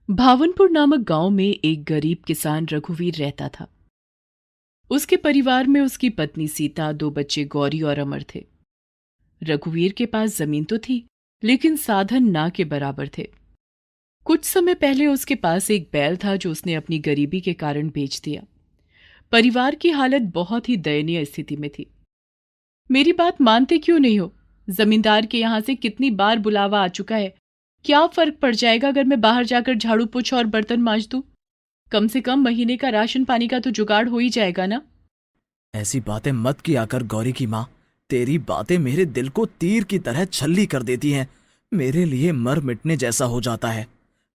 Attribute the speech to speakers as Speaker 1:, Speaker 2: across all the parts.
Speaker 1: भावनपुर नामक गांव में एक गरीब किसान रघुवीर रहता था। उसके परिवार में उसकी पत्नी सीता, दो बच्चे गौरी और अमर थे। रघुवीर के पास जमीन तो थी, लेकिन साधन ना के बराबर थे। कुछ समय पहले उसके पास एक बैल था जो उसने अपनी गरीबी के कारण बेच दिया। परिवार की हालत बहुत ही दयनीय स्थिति में थी। मेरी बात मानते क्यों नहीं हो? जमींदार के यहां से कितनी बार बुलावा आ चुका है। क्या फर्क पड़ जाएगा अगर मैं बाहर जाकर झाड़ू पोछा और बर्तन मांज दूं? कम से कम महीने का राशन पानी का तो जुगाड़ हो ही जाएगा ना।
Speaker 2: ऐसी बातें मत किया कर गौरी की माँ। तेरी बातें मेरे दिल को तीर की तरह छल्ली कर देती हैं। मेरे लिए मर मिटने जैसा हो जाता है।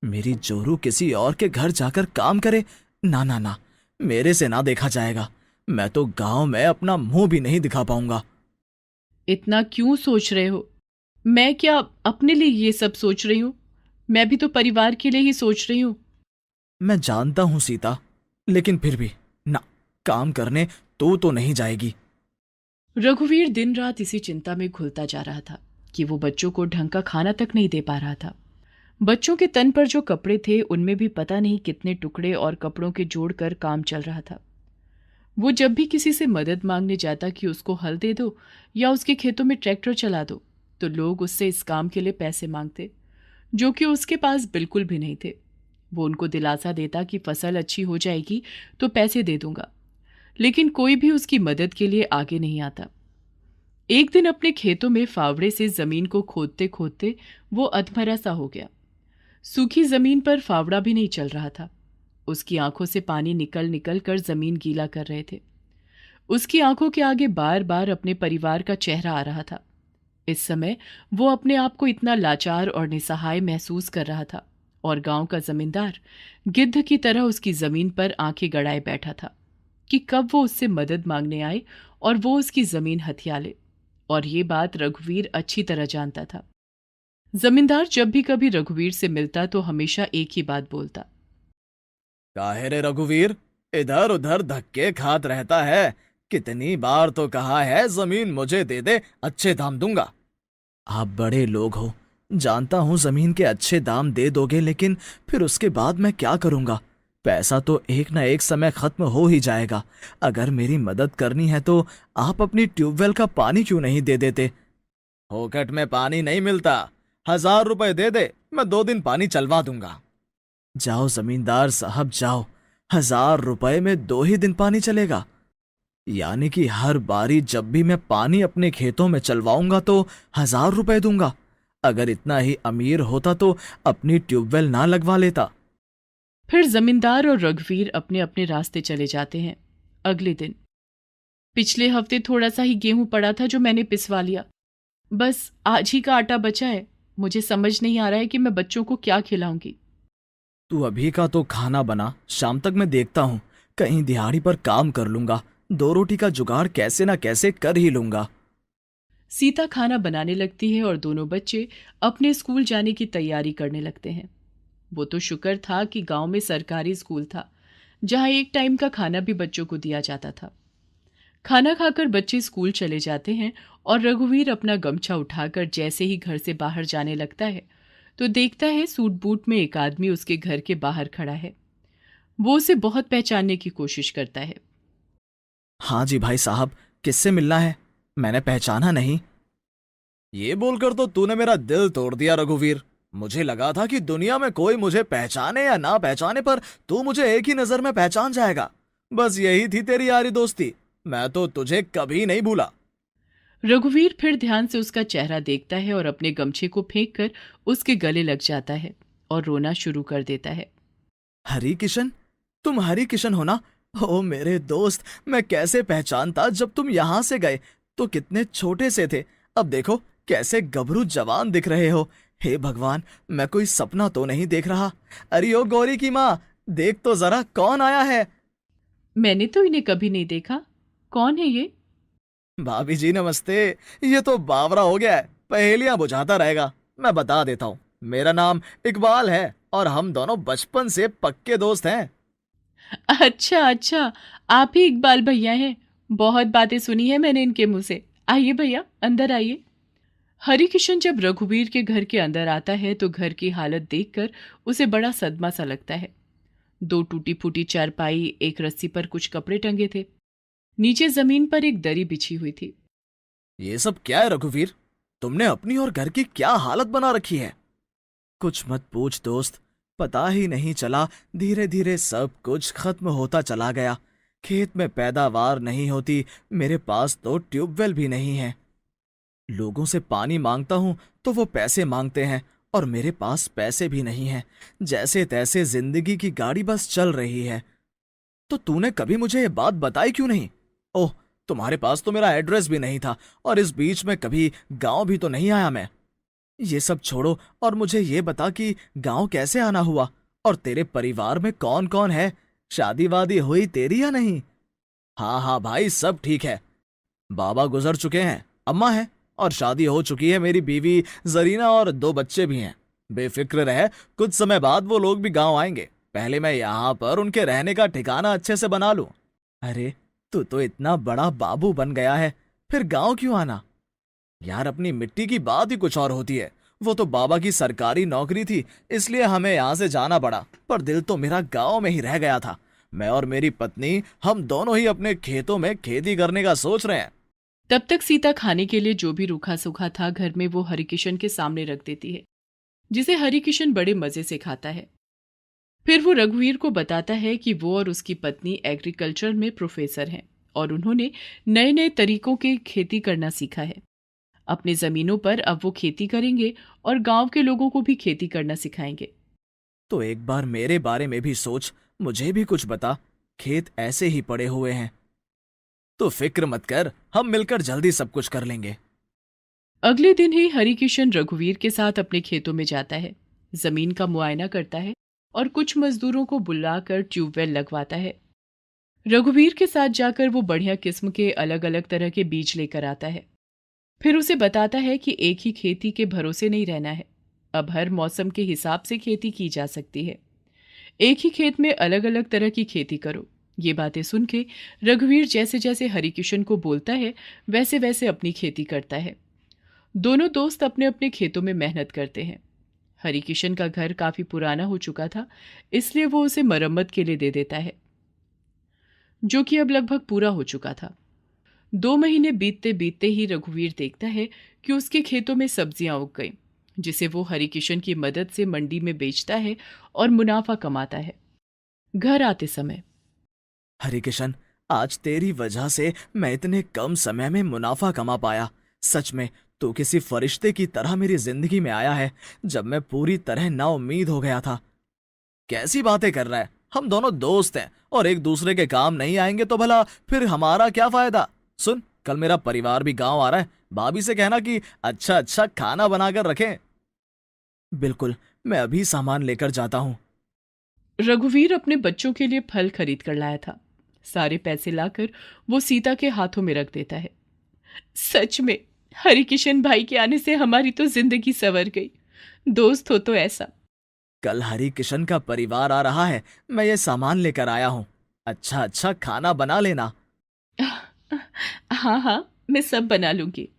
Speaker 2: मेरी जोरू किसी और के घर जाकर काम करे? ना ना ना, मेरे से ना देखा जाएगा। मैं तो गांव में अपना मुंह भी नहीं दिखा पाऊंगा।
Speaker 1: इतना क्यों सोच रहे हो? मैं क्या अपने लिए ये सब सोच रही हूँ? मैं भी तो परिवार के लिए ही सोच रही हूँ।
Speaker 2: मैं जानता हूं सीता, लेकिन फिर भी ना, काम करने तो नहीं जाएगी।
Speaker 1: रघुवीर दिन रात इसी चिंता में घुलता जा रहा था कि वो बच्चों को ढंग का खाना तक नहीं दे पा रहा था। बच्चों के तन पर जो कपड़े थे उनमें भी पता नहीं कितने टुकड़े और कपड़ों के जोड़कर काम चल रहा था। वो जब भी किसी से मदद मांगने जाता कि उसको हल दे दो या उसके खेतों में ट्रैक्टर चला दो, तो लोग उससे इस काम के लिए पैसे मांगते, जो कि उसके पास बिल्कुल भी नहीं थे। वो उनको दिलासा देता कि फसल अच्छी हो जाएगी तो पैसे दे दूंगा, लेकिन कोई भी उसकी मदद के लिए आगे नहीं आता। एक दिन अपने खेतों में फावड़े से जमीन को खोदते खोदते वो अधमरा सा हो गया। सूखी जमीन पर फावड़ा भी नहीं चल रहा था। उसकी आंखों से पानी निकल निकल कर जमीन गीला कर रहे थे। उसकी आंखों के आगे बार बार अपने परिवार का चेहरा आ रहा था। इस समय वो अपने आप को इतना लाचार और निसहाय महसूस कर रहा था, और गांव का जमींदार गिद्ध की तरह उसकी जमीन पर आंखें गड़ाए बैठा था कि कब वो उससे मदद मांगने आए और वो उसकी जमीन हथिया ले। और ये बात रघुवीर अच्छी तरह जानता था। जमींदार जब भी कभी रघुवीर से मिलता तो हमेशा एक ही बात बोलता।
Speaker 2: काहे रे रघुवीर, इधर उधर धक्के खात रहता है। कितनी बार तो कहा है जमीन मुझे दे दे, अच्छे दाम दूंगा। आप बड़े लोग हो, जानता हूं जमीन के अच्छे दाम दे दोगे, लेकिन फिर उसके बाद मैं क्या करूंगा? पैसा तो एक ना एक समय खत्म हो ही जाएगा। अगर मेरी मदद करनी है तो आप अपनी ट्यूबवेल का पानी क्यों नहीं दे देते? फोकट में पानी नहीं मिलता। 1000 रुपए दे दे, मैं 2 दिन पानी चलवा दूंगा। जाओ जमींदार साहब जाओ, 1000 रुपए में 2 ही दिन पानी चलेगा? यानी कि हर बारी जब भी मैं पानी अपने खेतों में चलवाऊंगा तो 1000 रुपए दूंगा। अगर इतना ही अमीर होता तो अपनी ट्यूबवेल ना लगवा लेता।
Speaker 1: फिर जमींदार और रघुवीर अपने अपने रास्ते चले जाते हैं। अगले दिन, पिछले हफ्ते थोड़ा सा ही गेहूं पड़ा था जो मैंने पिसवा लिया। बस आज ही का आटा बचा है। मुझे समझ नहीं आ रहा है कि मैं बच्चों को क्या खिलाऊंगी।
Speaker 2: तू अभी का तो खाना बना, शाम तक मैं देखता हूँ, कहीं दिहाड़ी पर काम कर लूंगा। 2 रोटी का जुगाड़ कैसे ना कैसे कर ही लूंगा।
Speaker 1: सीता खाना बनाने लगती है और दोनों बच्चे अपने स्कूल जाने की तैयारी करने लगते हैं। वो तो शुक्र था कि गांव में सरकारी स्कूल था, जहां एक टाइम का खाना भी बच्चों को दिया जाता था। खाना खाकर बच्चे स्कूल चले जाते हैं और रघुवीर अपना गमछा उठाकर जैसे ही घर से बाहर जाने लगता है तो देखता है सूट बूट में एक आदमी उसके घर के बाहर खड़ा है। वो उसे बहुत पहचानने की कोशिश करता है।
Speaker 2: हाँ जी भाई साहब, किससे मिलना है? मैंने पहचाना नहीं। ये बोलकर तो तूने मेरा दिल तोड़ दिया रघुवीर। मुझे लगा था कि दुनिया में कोई मुझे पहचाने या ना पहचाने, पर तू मुझे एक ही नजर में पहचान जाएगा। बस यही थी तेरी यारी दोस्ती। मैं तो तुझे कभी नहीं भूला।
Speaker 1: रघुवीर फिर ध्यान से उसका चेहरा देखता है और अपने गमछे को फेंक कर उसके गले लग जाता है और रोना शुरू कर देता है।
Speaker 2: हरी किशन, तुम हरी किशन हो ना? ओ मेरे दोस्त, मैं कैसे पहचानता जब तुम यहां से गए तो कितने छोटे से थे। अब देखो कैसे गभरू जवान दिख रहे हो। हे भगवान, मैं कोई सपना तो नहीं देख रहा। अरे ओ गौरी की माँ, देख तो जरा कौन आया है।
Speaker 1: मैंने तो इन्हें कभी नहीं देखा। कौन है ये?
Speaker 2: भाभी जी नमस्ते। ये तो बावरा हो गया है, पहेलियां बुझाता रहेगा। मैं बता देता हूँ, मेरा नाम इकबाल है और हम दोनों बचपन से पक्के दोस्त हैं।
Speaker 1: अच्छा अच्छा, आप ही इकबाल भैया हैं। बहुत बातें सुनी है मैंने इनके मुंह से। आइए भैया, अंदर आइए। हरिकिशन जब रघुवीर के घर के अंदर आता है तो घर की हालत देखकर उसे बड़ा सदमा सा लगता है। दो टूटी फूटी चारपाई, एक रस्सी पर कुछ कपड़े टंगे थे, नीचे जमीन पर एक दरी बिछी हुई थी।
Speaker 2: ये सब क्या है रघुवीर? तुमने अपनी और घर की क्या हालत बना रखी है? कुछ मत पूछ दोस्त, पता ही नहीं चला, धीरे धीरे सब कुछ खत्म होता चला गया। खेत में पैदावार नहीं होती, मेरे पास तो ट्यूबवेल भी नहीं है। लोगों से पानी मांगता हूं तो वो पैसे मांगते हैं और मेरे पास पैसे भी नहीं हैं। जैसे तैसे जिंदगी की गाड़ी बस चल रही है। तो तूने कभी मुझे ये बात बताई क्यों नहीं? ओह, तुम्हारे पास तो मेरा एड्रेस भी नहीं था और इस बीच में कभी गांव भी तो नहीं आया मैं। ये सब छोड़ो और मुझे ये बता कि गांव कैसे आना हुआ और तेरे परिवार में कौन कौन है? शादी वादी हुई तेरी या नहीं? हाँ हाँ भाई, सब ठीक है। बाबा गुजर चुके हैं, अम्मा है और शादी हो चुकी है मेरी बीवी जरीना और दो बच्चे भी हैं। बेफिक्र रहे, कुछ समय बाद वो लोग भी गांव आएंगे। पहले मैं यहाँ पर उनके रहने का ठिकाना अच्छे से बना लूं। अरे, तू तो इतना बड़ा बाबू बन गया है, फिर गांव क्यों आना? यार, अपनी मिट्टी की बात ही कुछ और होती है। वो तो बाबा की सरकारी नौकरी थी, इसलिए हमें यहाँ से जाना पड़ा, पर दिल तो मेरा गांव में ही रह गया था। मैं और मेरी पत्नी, हम दोनों ही अपने खेतों में खेती करने का सोच रहे हैं।
Speaker 1: तब तक सीता खाने के लिए जो भी रूखा सूखा था घर में वो हरिकिशन के सामने रख देती है, जिसे हरिकिशन बड़े मजे से खाता है। फिर वो रघुवीर को बताता है कि वो और उसकी पत्नी एग्रीकल्चर में प्रोफेसर हैं और उन्होंने नए नए तरीकों की खेती करना सीखा है। अपनी जमीनों पर अब वो खेती करेंगे और गांव के लोगों को भी खेती करना सिखाएंगे।
Speaker 2: तो एक बार मेरे बारे में भी सोच, मुझे भी कुछ बता। खेत ऐसे ही पड़े हुए हैं। तो फिक्र मत कर, हम मिलकर जल्दी सब कुछ कर लेंगे।
Speaker 1: अगले दिन ही हरिकिशन रघुवीर के साथ अपने खेतों में जाता है, जमीन का मुआयना करता है और कुछ मजदूरों को बुलाकर ट्यूबवेल लगवाता है। रघुवीर के साथ जाकर वो बढ़िया किस्म के अलग अलग तरह के बीज लेकर आता है। फिर उसे बताता है कि एक ही खेती के भरोसे नहीं रहना है, अब हर मौसम के हिसाब से खेती की जा सकती है। एक ही खेत में अलग अलग तरह की खेती करो। ये बातें सुन के रघुवीर जैसे जैसे हरिकिशन को बोलता है वैसे वैसे अपनी खेती करता है। दोनों दोस्त अपने अपने खेतों में मेहनत करते हैं। हरिकिशन का घर काफी पुराना हो चुका था, इसलिए वो उसे मरम्मत के लिए दे देता है, जो कि अब लगभग पूरा हो चुका था। 2 महीने बीतते बीतते ही रघुवीर देखता है कि उसके खेतों में सब्जियां उग गईं, जिसे वो हरिकिशन की मदद से मंडी में बेचता है और मुनाफा कमाता है। घर आते समय,
Speaker 2: हरिकिशन, आज तेरी वजह से मैं इतने कम समय में मुनाफा कमा पाया। सच में तू किसी फरिश्ते की तरह मेरी जिंदगी में आया है, जब मैं पूरी तरह नाउम्मीद हो गया था। कैसी बातें कर रहा है? हम दोनों दोस्त हैं और एक दूसरे के काम नहीं आएंगे तो भला फिर हमारा क्या फायदा? सुन, कल मेरा परिवार भी गांव आ रहा है। भाभी से कहना कि अच्छा अच्छा खाना बनाकर रखें। बिल्कुल, मैं अभी सामान लेकर जाता हूँ।
Speaker 1: रघुवीर अपने बच्चों के लिए फल खरीद कर लाया था। सारे पैसे लाकर वो सीता के हाथों में रख देता है। सच में हरिकिशन भाई के आने से हमारी तो जिंदगी संवर गई। दोस्त हो तो ऐसा।
Speaker 2: कल हरिकिशन का परिवार आ रहा है, मैं ये सामान लेकर आया हूँ। अच्छा अच्छा खाना बना लेना।
Speaker 1: हाँ हाँ, मैं सब बना लूंगी।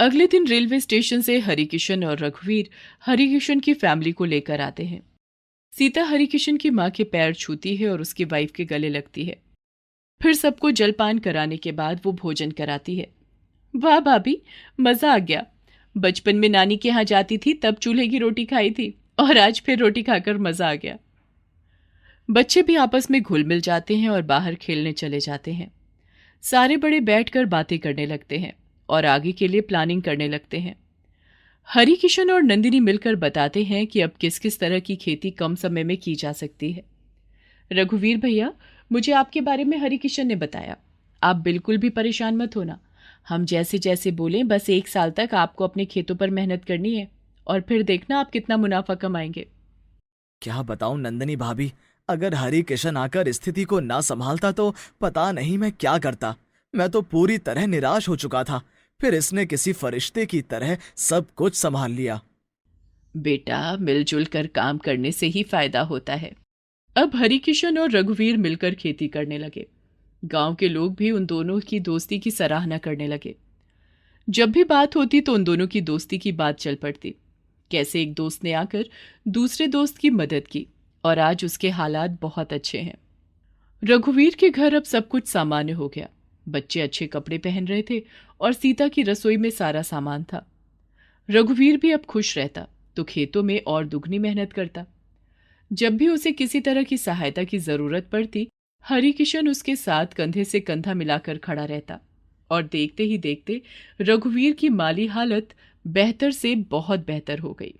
Speaker 1: अगले दिन रेलवे स्टेशन से हरिकिशन और रघुवीर हरिकिशन की फैमिली को लेकर आते हैं। सीता हरिकिशन की माँ के पैर छूती है और उसकी वाइफ के गले लगती है। फिर सबको जलपान कराने के बाद वो भोजन कराती है। वाह भाभी, मजा आ गया। बचपन में नानी के यहाँ जाती थी तब चूल्हे की रोटी खाई थी और आज फिर रोटी खाकर मजा आ गया। बच्चे भी आपस में घुल मिल जाते हैं और बाहर खेलने चले जाते हैं। सारे बड़े बैठकर बातें करने लगते हैं और आगे के लिए प्लानिंग करने लगते हैं। हरिकिशन और नंदिनी मिलकर बताते हैं कि अब किस किस तरह की खेती कम समय में की जा सकती है। रघुवीर भैया, मुझे आपके बारे में हरिकिशन ने बताया। आप बिल्कुल भी परेशान मत होना। हम जैसे जैसे बोलें, बस 1 साल तक आपको अपने खेतों पर मेहनत करनी है और फिर देखना आप कितना मुनाफा कमाएंगे।
Speaker 2: क्या बताऊं नंदिनी भाभी, अगर हरिकिशन आकर स्थिति को ना संभालता तो पता नहीं मैं क्या करता। मैं तो पूरी तरह निराश हो चुका था, फिर इसने किसी फरिश्ते की तरह सब कुछ संभाल लिया।
Speaker 1: बेटा, मिलजुल कर काम करने से ही फायदा होता है। अब हरिकिशन और रघुवीर मिलकर खेती करने लगे। गांव के लोग भी उन दोनों की दोस्ती की सराहना करने लगे। जब भी बात होती तो उन दोनों की दोस्ती की बात चल पड़ती। कैसे एक दोस्त ने आकर दूसरे दोस्त की मदद की और आज उसके हालात बहुत अच्छे हैं। रघुवीर के घर अब सब कुछ सामान्य हो गया। बच्चे अच्छे कपड़े पहन रहे थे और सीता की रसोई में सारा सामान था। रघुवीर भी अब खुश रहता तो खेतों में और दुगनी मेहनत करता। जब भी उसे किसी तरह की सहायता की जरूरत पड़ती, हरिकिशन उसके साथ कंधे से कंधा मिलाकर खड़ा रहता और देखते ही देखते रघुवीर की माली हालत बेहतर से बहुत बेहतर हो गई।